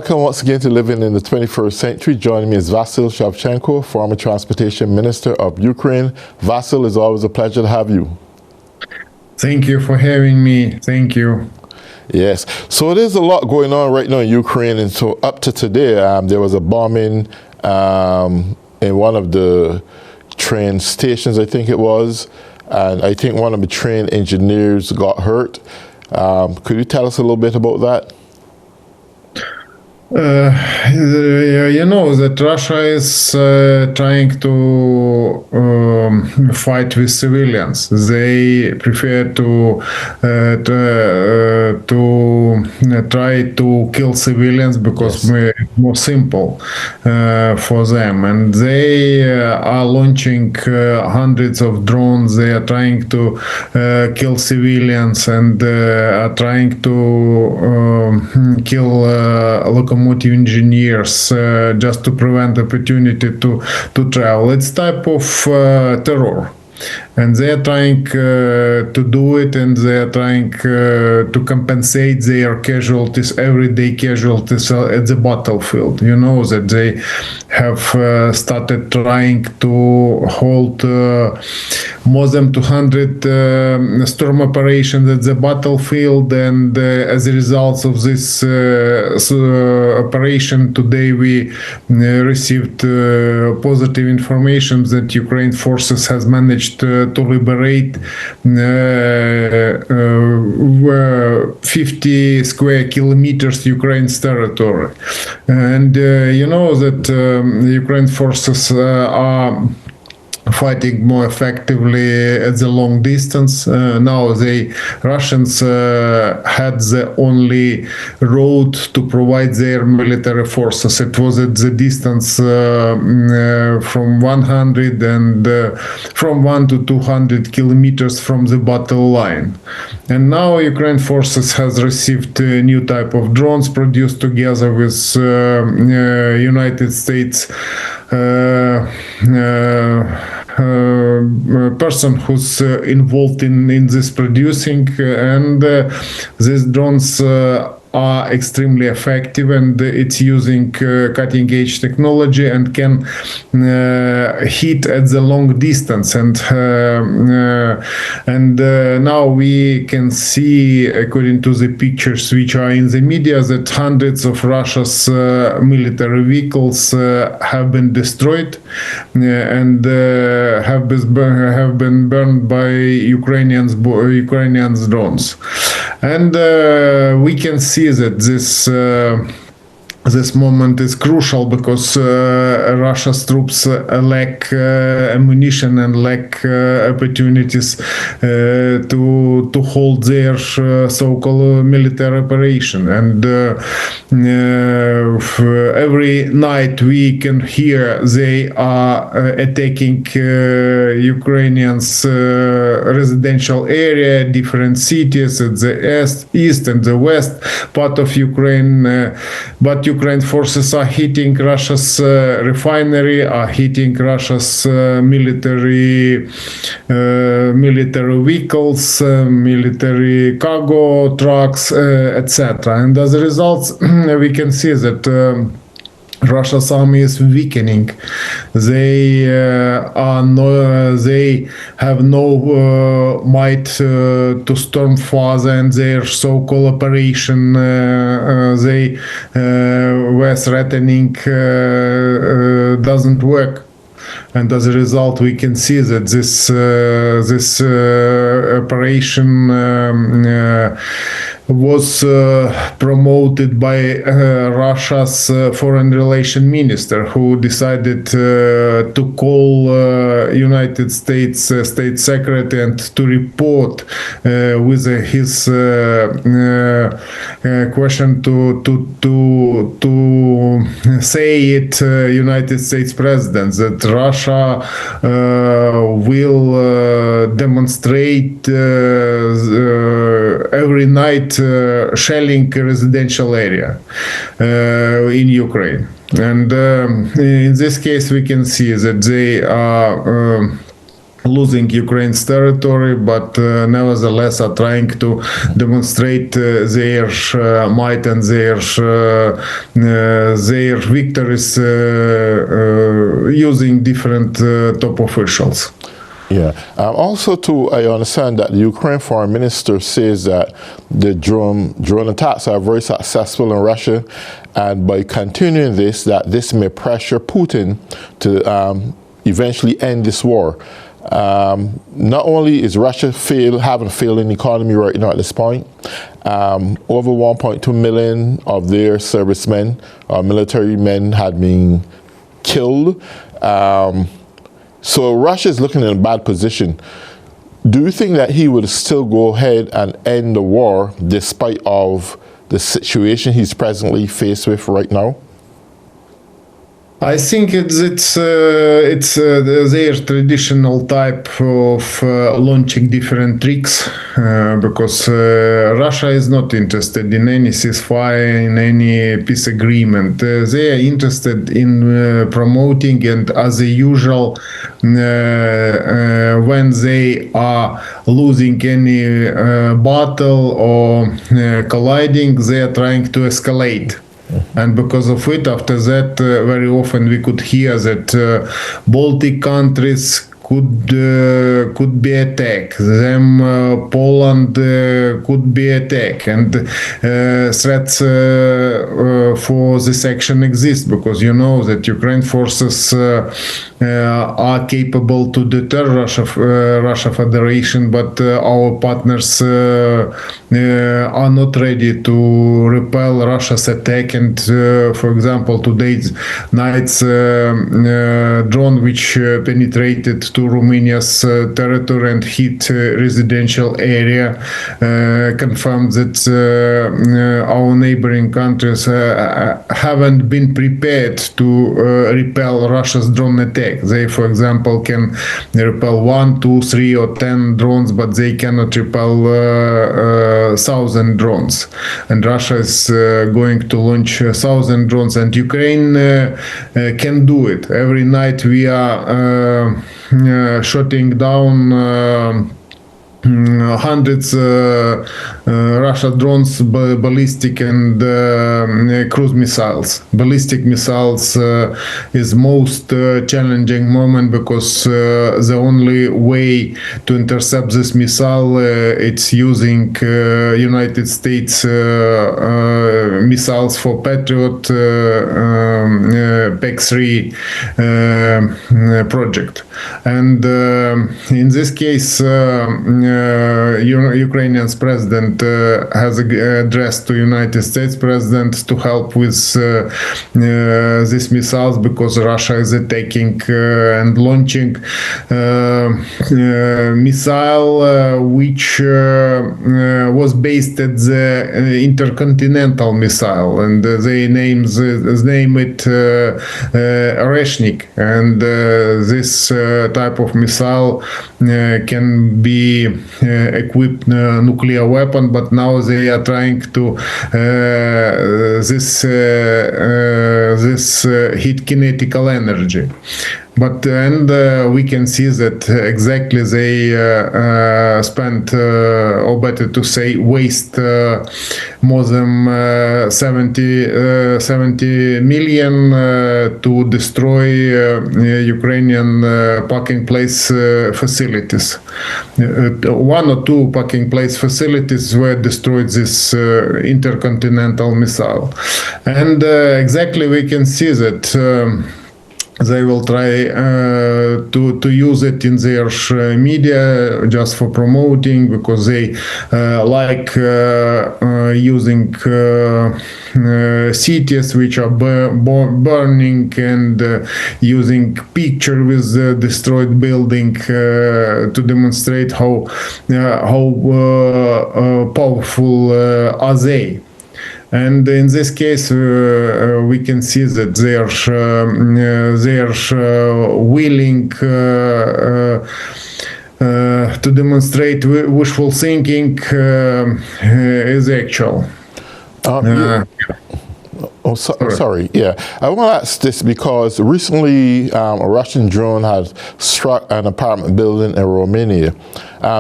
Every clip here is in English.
Welcome once again to Living in the 21st Century. Joining me is Vasyl Shavchenko, former transportation minister of Ukraine. Vasyl, it's always a pleasure to have you. Thank you for having me. Thank you. Yes. So there's a lot going on right now in Ukraine. And so up to today, there was a bombing in one of the train stations, I think it was. And I think one of the train engineers got hurt. Could you tell us a little bit about that? You know that Russia is trying to fight with civilians. They prefer to try to kill civilians because it's more simple for them. And they are launching hundreds of drones. They are trying to kill civilians and are trying to kill locomotive engineers just to prevent opportunity to travel. It's type of terror. And they are trying to do it, and they are trying to compensate their casualties, everyday casualties at the battlefild. You know that they have started trying to hold more than 200 storm operations at the battlefield, and as a result of this operation, today we received positive information that Ukraine forces has managed to liberate 50 square kilometers Ukraine's territory. And you know that Ukraine forces are fighting more effectively at the long distance. Now the Russians had the only road to provide their military forces. It was at the distance from 100 and from 1 to 200 kilometers from the battle line. And now Ukraine forces has received a new type of drones produced together with United States person who's involved in this producing, and these drones are extremely effective, and it's using cutting-edge technology and can hit at the long distance. And now we can see, according to the pictures which are in the media, that hundreds of Russia's military vehicles have been destroyed and have been burned by Ukrainian drones. And we can see that this moment is crucial because Russia's troops lack ammunition and lack opportunities to hold their so-called military operation. And every night we can hear they are attacking Ukrainians' residential area, different cities at the east and the west part of Ukraine, but Ukraine forces are hitting Russia's refinery, are hitting Russia's military vehicles, military cargo trucks, etc. And as a result, we can see that Russia's army is weakening. They have no might to storm further, and their so-called operation they were threatening doesn't work. And as a result, we can see that this operation was promoted by Russia's foreign relations minister, who decided to call United States State Secretary and to report with his question to say it United States President that Russia will demonstrate every night shelling residential area in Ukraine. And in this case, we can see that they are losing Ukraine's territory, but nevertheless are trying to demonstrate their might and their victories using different top officials. Yeah. Also, too, I understand that the Ukraine foreign minister says that the drone attacks are very successful in Russia, and by continuing this, that this may pressure Putin to eventually end this war. Not only is Russia having failed in the economy right now at this point, over 1.2 million of their servicemen or military men had been killed. So Russia is looking in a bad position. Do you think that he would still go ahead and end the war despite of the situation he's presently faced with right now? I think it's their traditional type of launching different tricks because Russia is not interested in any ceasefire, in any peace agreement. They are interested in promoting, and as usual, when they are losing any battle or colliding, they are trying to escalate. And because of it, after that, very often we could hear that Baltic countries could be attacked. Then Poland could be attacked, and threats for this action exist because you know that Ukraine forces are capable to deter Russia Federation, but our partners are not ready to repel Russia's attack. And for example, today's night's drone which penetrated to Romania's territory and hit residential area confirmed that our neighboring countries haven't been prepared to repel Russia's drone attack. They, for example, can repel 1, 2, 3 or 10 drones, but they cannot repel 1,000 drones. And Russia is going to launch 1,000 drones, and Ukraine can do it. Every night we are shutting down hundreds Russia drones, ballistic and cruise missiles. Ballistic missiles is most challenging moment because the only way to intercept this missile it's using United States missiles for Patriot PAC-3 project. And in this case, Ukrainian's president has addressed to United States president to help with these missiles because Russia is attacking and launching missile which was based at the intercontinental missile, and they name it Oreshnik, and this type of missile can be equipped nuclear weapon, but now they are trying to this heat kinetical energy. But we can see that exactly they spent, or better to say, waste more than 70 million to destroy Ukrainian parking place facilities. 1 or 2 parking place facilities were destroyed this intercontinental missile. And exactly we can see that they will try to use it in their media just for promoting, because they like using cities which are burning and using picture with the destroyed building to demonstrate how powerful are they. And in this case, we can see that they are willing to demonstrate wishful thinking is actual. Sorry. Yeah, I want to ask this because recently a Russian drone has struck an apartment building in Romania.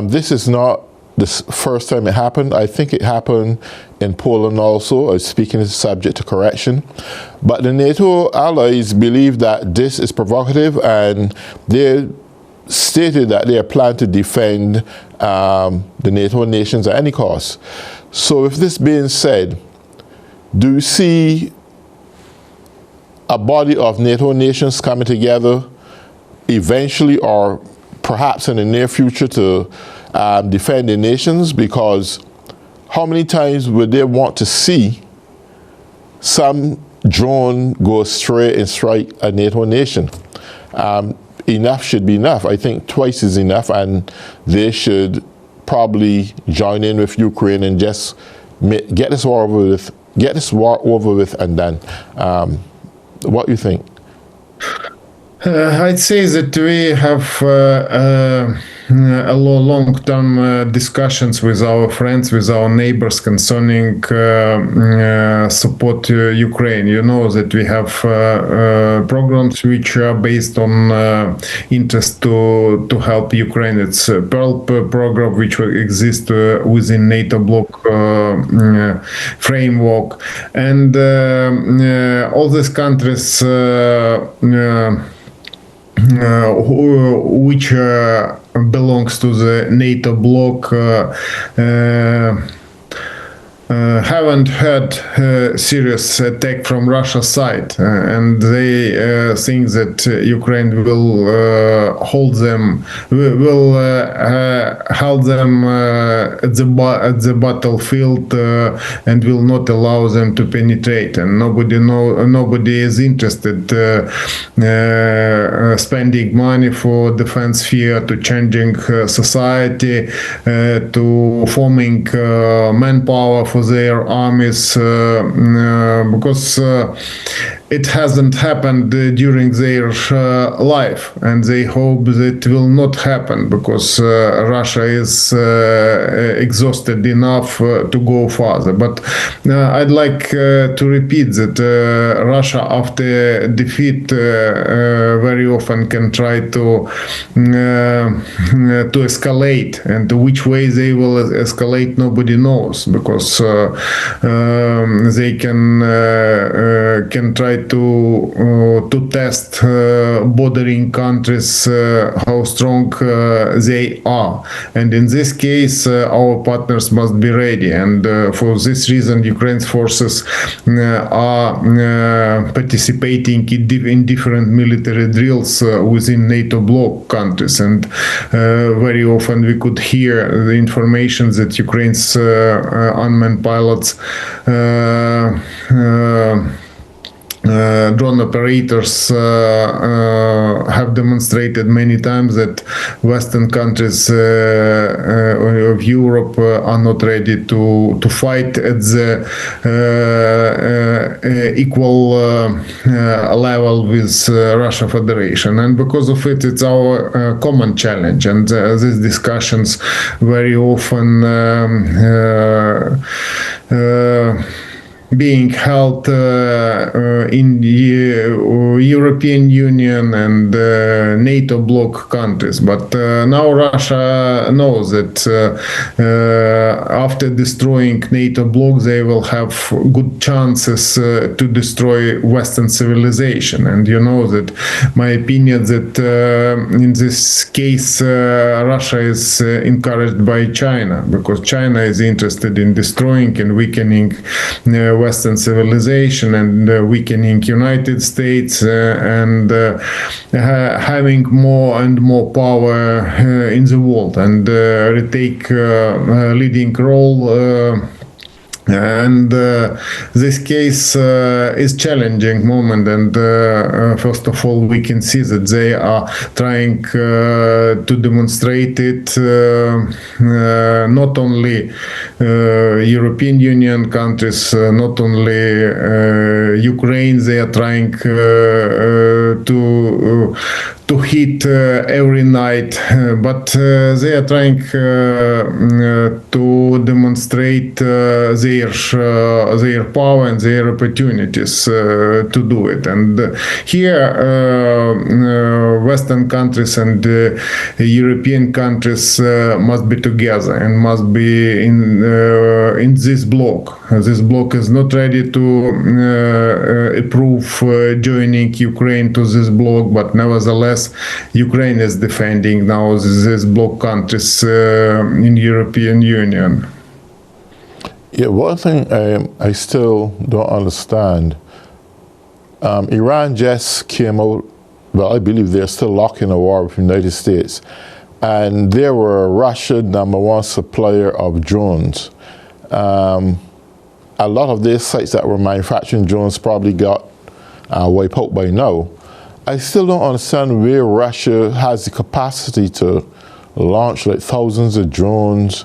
This is not the first time it happened. I think it happened in Poland also. I was speaking is subject to correction. But the NATO allies believe that this is provocative, and they stated that they are planning to defend the NATO nations at any cost. So with this being said, do you see a body of NATO nations coming together eventually, or perhaps in the near future, to defend the nations? Because how many times would they want to see some drone go astray and strike a NATO nation? Enough should be enough. I think twice is enough, and they should probably join in with Ukraine and just get this war over with, and done. What do you think? I'd say that we have long-term discussions with our friends, with our neighbors concerning support to Ukraine. You know that we have programs which are based on interest to help Ukraine. It's a Pearl program which will exist within NATO bloc framework, and all these countries which belongs to the NATO bloc haven't had serious attack from Russia's side, and they think that Ukraine will hold them at the battlefield and will not allow them to penetrate. And nobody is interested spending money for defense sphere, to changing society, to forming manpower for their armies, because it hasn't happened during their life, and they hope that it will not happen, because Russia is exhausted enough to go further. But I'd like to repeat that Russia, after defeat, very often can try to escalate, and which way they will escalate nobody knows, because they can try to test bordering countries how strong they are, and in this case our partners must be ready. And for this reason, Ukraine's forces are participating in different military drills within NATO bloc countries, and very often we could hear the information that Ukraine's unmanned pilots, drone operators have demonstrated many times that Western countries of Europe are not ready to fight at the equal level with Russia Federation, and because of it, it's our common challenge. And these discussions very often being held in the European Union and NATO bloc countries. But now Russia knows that after destroying NATO bloc, they will have good chances to destroy Western civilization. And you know that my opinion that in this case Russia is encouraged by China, because China is interested in destroying and weakening Western civilization and weakening United States and having more and more power in the world, and retake leading role. And this case is challenging moment, and first of all, we can see that they are trying to demonstrate it. Not only European Union countries, not only Ukraine, they are trying to hit every night, but they are trying to demonstrate their power and their opportunities to do it. And here, Western countries and European countries must be together and must be in this bloc. This bloc is not ready to approve joining Ukraine to this bloc, but nevertheless, Ukraine is defending now this bloc countries in European Union. Yeah, one thing I still don't understand. Iran just came out. Well, I believe they're still locked in a war with the United States, and they were Russia's #1 supplier of drones. A lot of their sites that were manufacturing drones probably got wiped out by now. I still don't understand where Russia has the capacity to launch like thousands of drones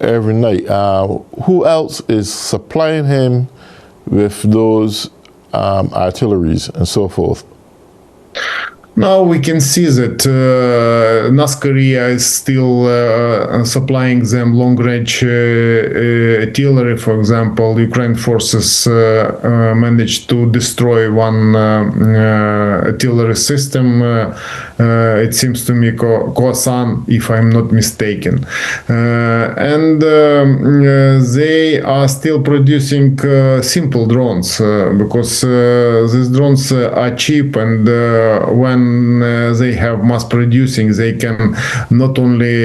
every night. Who else is supplying him with those artilleries and so forth? Now we can see that North Korea is still supplying them long-range artillery. For example, Ukraine forces managed to destroy one artillery system. It seems to me Khorasan, if I'm not mistaken. And they are still producing simple drones because these drones are cheap, and when they have mass producing, they can not only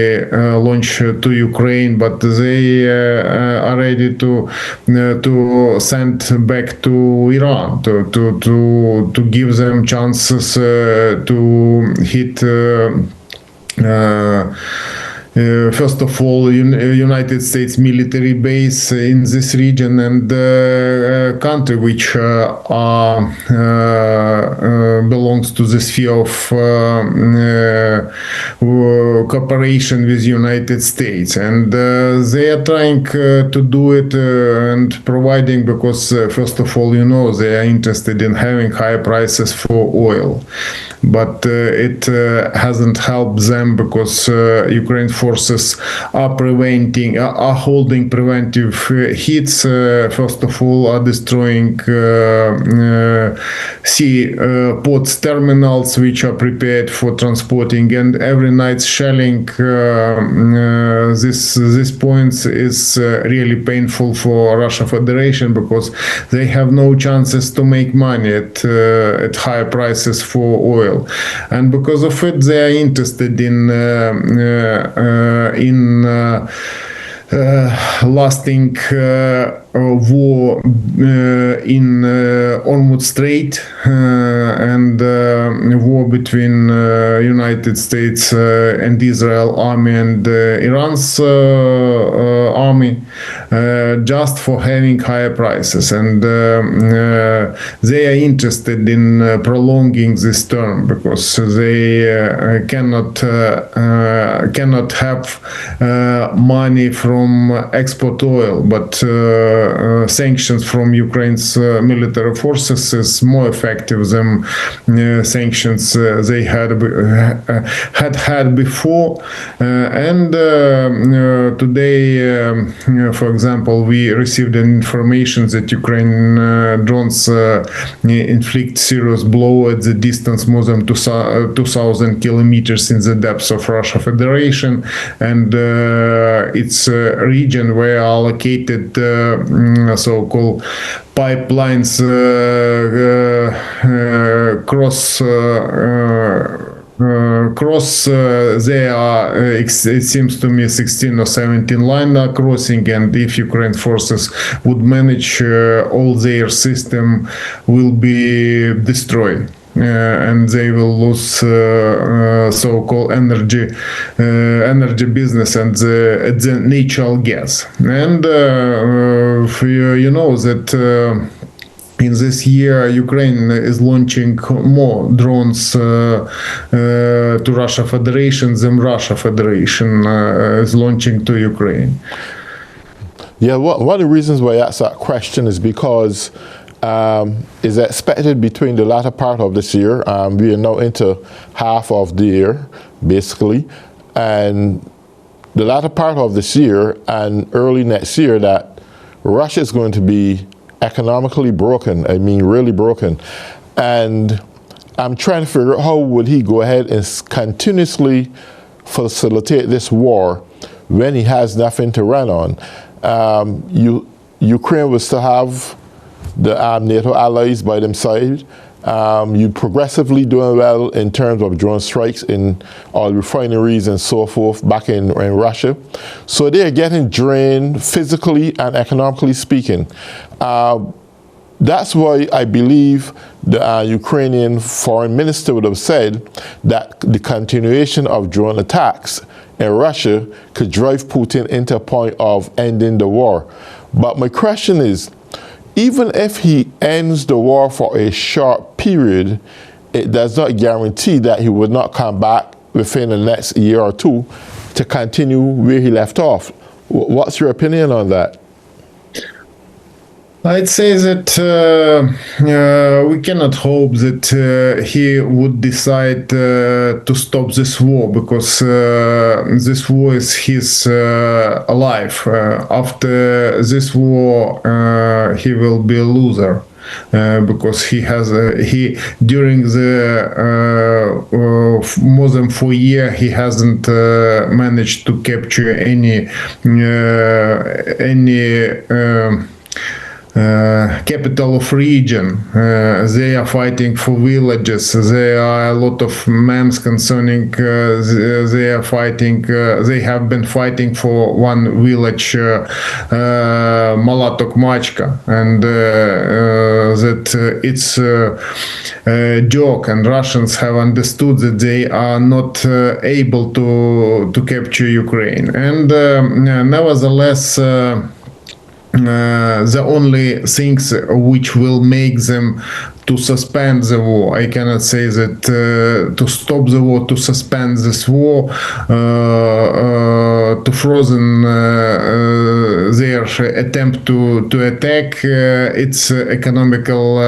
launch to Ukraine, but they are ready to send back to Iran to give them chances to hit. First of all, United States military base in this region and country which belongs to the sphere of cooperation with United States, and they are trying to do it and providing because first of all, they are interested in having high prices for oil, but it hasn't helped them because Ukraine forces are holding preventive hits. First of all, are destroying sea ports terminals which are prepared for transporting, and every night shelling these points is really painful for Russia Federation because they have no chances to make money at high prices for oil, and because of it they are interested in lasting war in Hormuz Strait and war between United States and Israel army and Iran's army just for having higher prices, and they are interested in prolonging this term because they cannot have money from export oil, but sanctions from Ukraine's military forces is more effective than sanctions they had before. And today, for example, we received information that Ukraine drones inflict serious blow at the distance more than 2,000 kilometers in the depths of Russia Federation, and its region were allocated so-called pipelines cross there are it seems to me 16 or 17 line are crossing, and if Ukraine forces would manage all their system will be destroyed. And they will lose so-called energy business and the natural gas. And you know that in this year, Ukraine is launching more drones to Russia Federation than Russia Federation is launching to Ukraine. Yeah, one of the reasons why I asked that question is because is expected between the latter part of this year. We are now into half of the year, basically, and the latter part of this year and early next year that Russia is going to be economically broken. I mean, really broken. And I'm trying to figure out how would he go ahead and continuously facilitate this war when he has nothing to run on. Ukraine will still have the NATO allies by their side. You progressively doing well in terms of drone strikes in all refineries and so forth back in Russia. So they are getting drained physically and economically speaking. That's why I believe the Ukrainian foreign minister would have said that the continuation of drone attacks in Russia could drive Putin into a point of ending the war. But my question is, even if he ends the war for a short period, it does not guarantee that he would not come back within the next year or two to continue where he left off. What's your opinion on that? I'd say that we cannot hope that he would decide to stop this war, because this war is his life. After this war, he will be a loser. Because he during the more than 4 years he hasn't managed to capture any capital of region. They are fighting for villages. There are a lot of memes concerning they are fighting. They have been fighting for one village, Malatokmachka, and that it's a joke. And Russians have understood that they are not able to capture Ukraine. And nevertheless. The only things which will make them to suspend the war, I cannot say that to stop the war, to suspend this war, to frozen their attempt to attack, it's economical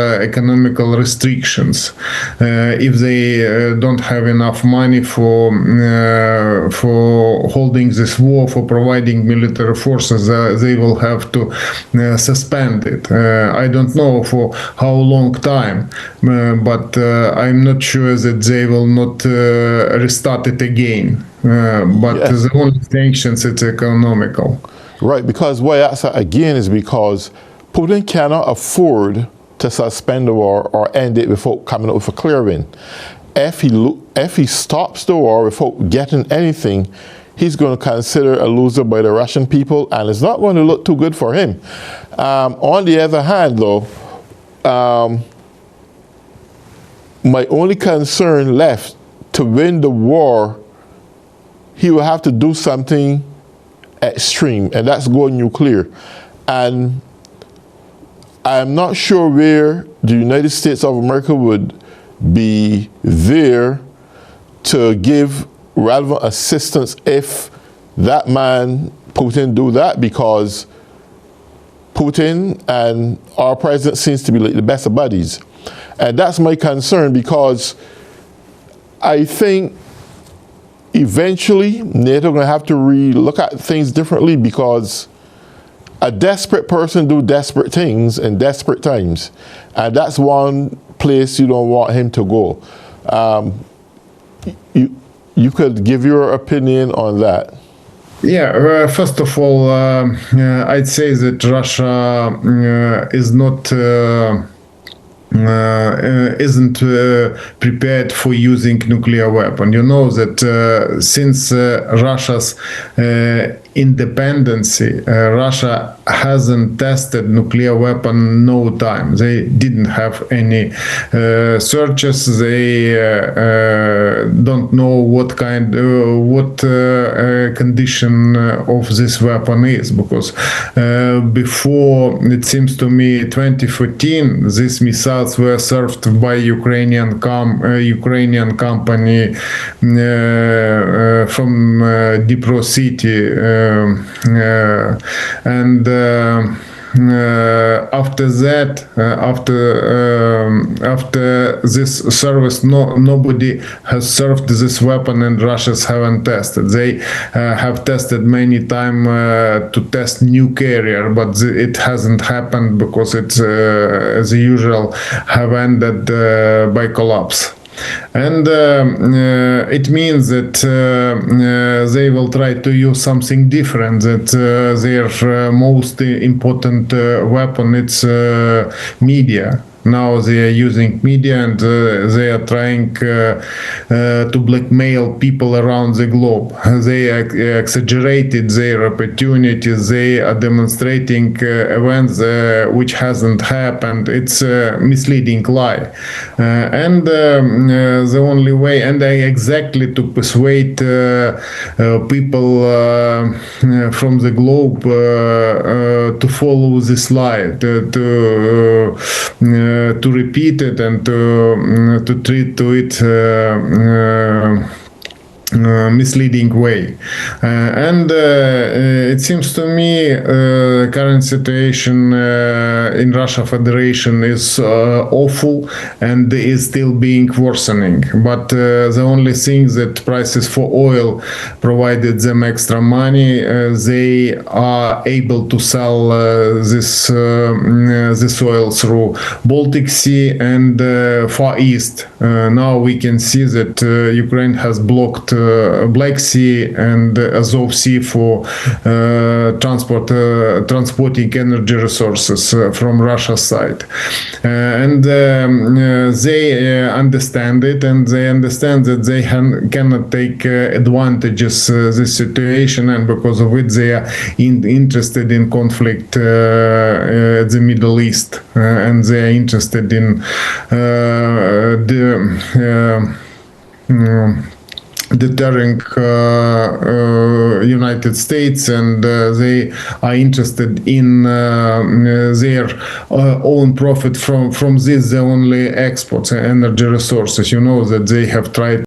restrictions. If they don't have enough money for holding this war, for providing military forces, they will have to suspend it. I don't know for how long time. But I'm not sure that they will not restart it again. But yes. The only sanctions, it's economical. Right, because why I say again is because Putin cannot afford to suspend the war or end it without coming up with a clear win. If he stops the war without getting anything, he's going to consider a loser by the Russian people, and it's not going to look too good for him. On the other hand, though, my only concern left, to win the war, he will have to do something extreme, and that's go nuclear. And I'm not sure where the United States of America would be there to give relevant assistance if that man, Putin, do that, because Putin and our president seems to be like the best of buddies. And that's my concern, because I think eventually NATO going to have to look at things differently, because a desperate person do desperate things in desperate times. And that's one place you don't want him to go. You could give your opinion on that. Yeah, first of all, I'd say that Russia is not... isn't prepared for using nuclear weapon. You know that since Russia's independence, Russia hasn't tested nuclear weapon no time. They didn't have any searches. They don't know what kind, condition of this weapon is, because before, it seems to me, 2014, these missiles were served by Ukrainian company from Dnipro city, and after that, after this service, nobody has served this weapon, and Russians haven't tested. They have tested many times to test new carrier, but it hasn't happened because it's as usual have ended by collapse. And it means that they will try to use something different, that their most important weapon it's media. Now they are using media, and they are trying to blackmail people around the globe. They exaggerated their opportunities. They are demonstrating events which hasn't happened. It's a misleading lie. And the only way, and exactly to persuade people from the globe to follow this lie, to repeat it and to treat to it misleading way. And it seems to me current situation in Russia Federation is awful and is still being worsening. But the only thing that prices for oil provided them extra money, they are able to sell this oil through Baltic Sea and Far East. Now we can see that Ukraine has blocked Black Sea and Azov Sea for transporting energy resources from Russia's side. And they understand it, and they understand that they cannot take advantages this situation, and because of it they are interested in conflict at the Middle East, and they are interested in deterring United States, and they are interested in their own profit from this. The only exports energy resources. You know that they have tried